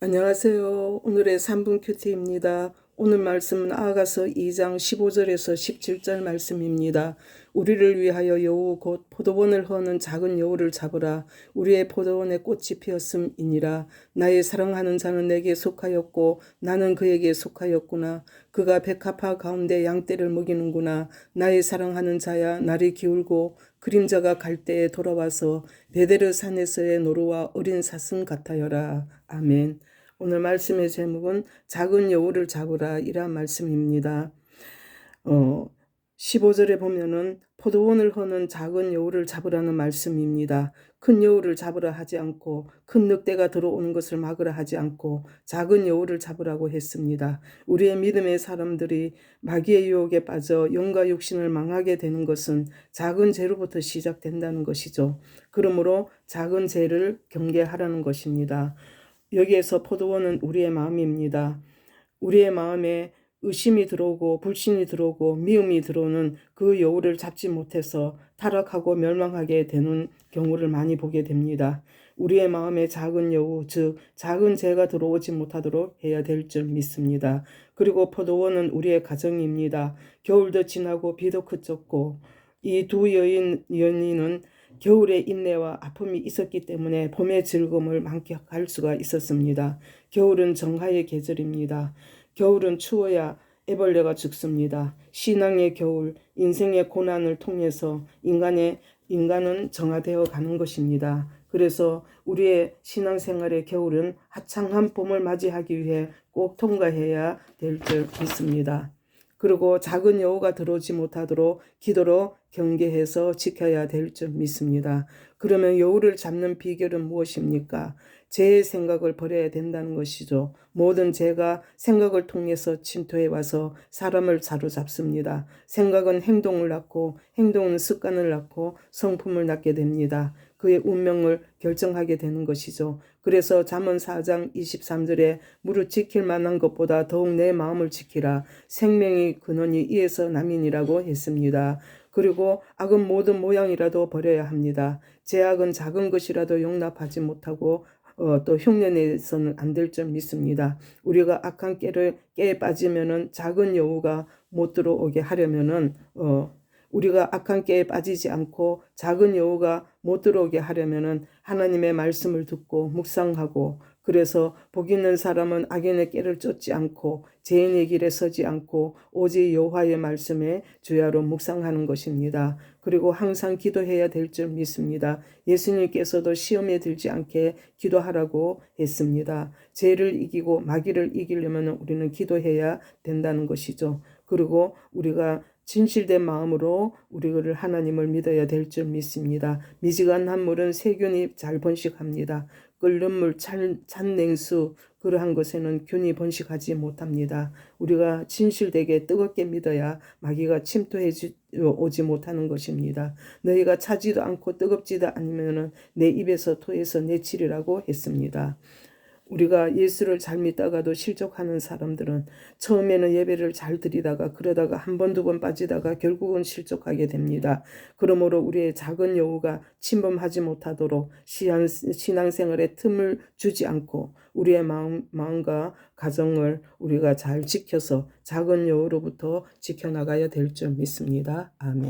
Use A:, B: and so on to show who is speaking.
A: 안녕하세요. 오늘의 3분 큐티입니다. 오늘 말씀은 아가서 2장 15절에서 17절 말씀입니다. 우리를 위하여 여우 곧 포도원을 허는 작은 여우를 잡으라. 우리의 포도원에 꽃이 피었음이니라. 나의 사랑하는 자는 내게 속하였고 나는 그에게 속하였구나. 그가 백합화 가운데 양떼를 먹이는구나. 나의 사랑하는 자야, 나를 기울고 그림자가 갈 때에 돌아와서 베데르 산에서의 노루와 어린 사슴 같아여라. 아멘. 오늘 말씀의 제목은 작은 여우를 잡으라 이란 말씀입니다. 15절에 보면은 포도원을 허는 작은 여우를 잡으라는 말씀입니다. 큰 여우를 잡으라 하지 않고 큰 늑대가 들어오는 것을 막으라 하지 않고 작은 여우를 잡으라고 했습니다. 우리의 믿음의 사람들이 마귀의 유혹에 빠져 영과 육신을 망하게 되는 것은 작은 죄로부터 시작된다는 것이죠. 그러므로 작은 죄를 경계하라는 것입니다. 여기에서 포도원은 우리의 마음입니다. 우리의 마음에 의심이 들어오고 불신이 들어오고 미움이 들어오는 그 여우를 잡지 못해서 타락하고 멸망하게 되는 경우를 많이 보게 됩니다. 우리의 마음에 작은 여우, 즉 작은 죄가 들어오지 못하도록 해야 될 줄 믿습니다. 그리고 포도원은 우리의 가정입니다. 겨울도 지나고 비도 그쳤고 이 두 연인은 겨울의 인내와 아픔이 있었기 때문에 봄의 즐거움을 만끽할 수가 있었습니다. 겨울은 정화의 계절입니다. 겨울은 추워야 애벌레가 죽습니다. 신앙의 겨울, 인생의 고난을 통해서 인간은 정화되어 가는 것입니다. 그래서 우리의 신앙생활의 겨울은 화창한 봄을 맞이하기 위해 꼭 통과해야 될 줄 믿습니다. 그리고 작은 여우가 들어오지 못하도록 기도로 경계해서 지켜야 될 줄 믿습니다. 그러면 여우를 잡는 비결은 무엇입니까? 죄의 생각을 버려야 된다는 것이죠. 모든 죄가 생각을 통해서 침투해 와서 사람을 사로잡습니다. 생각은 행동을 낳고 행동은 습관을 낳고 성품을 낳게 됩니다. 그의 운명을 결정하게 되는 것이죠. 그래서 잠언 4장 23절에 무릇 지킬 만한 것보다 더욱 내 마음을 지키라. 생명의 근원이 이에서 남이니라고 했습니다. 그리고 악은 모든 모양이라도 버려야 합니다. 죄악은 작은 것이라도 용납하지 못하고 또 흉내내서는 안 될 줄 믿습니다. 우리가 악한 깨에 빠지면은 작은 여우가 못 들어오게 하려면은 우리가 악한 깨에 빠지지 않고 작은 여우가 못 들어오게 하려면은 하나님의 말씀을 듣고 묵상하고 그래서 복 있는 사람은 악인의 깨를 쫓지 않고 죄인의 길에 서지 않고 오직 여호와의 말씀에 주야로 묵상하는 것입니다. 그리고 항상 기도해야 될 줄 믿습니다. 예수님께서도 시험에 들지 않게 기도하라고 했습니다. 죄를 이기고 마귀를 이기려면 우리는 기도해야 된다는 것이죠. 그리고 우리가 진실된 마음으로 우리를 하나님을 믿어야 될 줄 믿습니다. 미지근한 물은 세균이 잘 번식합니다. 끓는 물, 찬 냉수 그러한 것에는 균이 번식하지 못합니다. 우리가 진실되게 뜨겁게 믿어야 마귀가 침투해 오지 못하는 것입니다. 너희가 차지도 않고 뜨겁지도 않으면 내 입에서 토해서 내치리라고 했습니다. 우리가 예수를 잘 믿다가도 실족하는 사람들은 처음에는 예배를 잘 드리다가 그러다가 한 번, 두 번 빠지다가 결국은 실족하게 됩니다. 그러므로 우리의 작은 여우가 침범하지 못하도록 신앙생활에 틈을 주지 않고 우리의 마음과 가정을 우리가 잘 지켜서 작은 여우로부터 지켜나가야 될 줄 믿습니다. 아멘.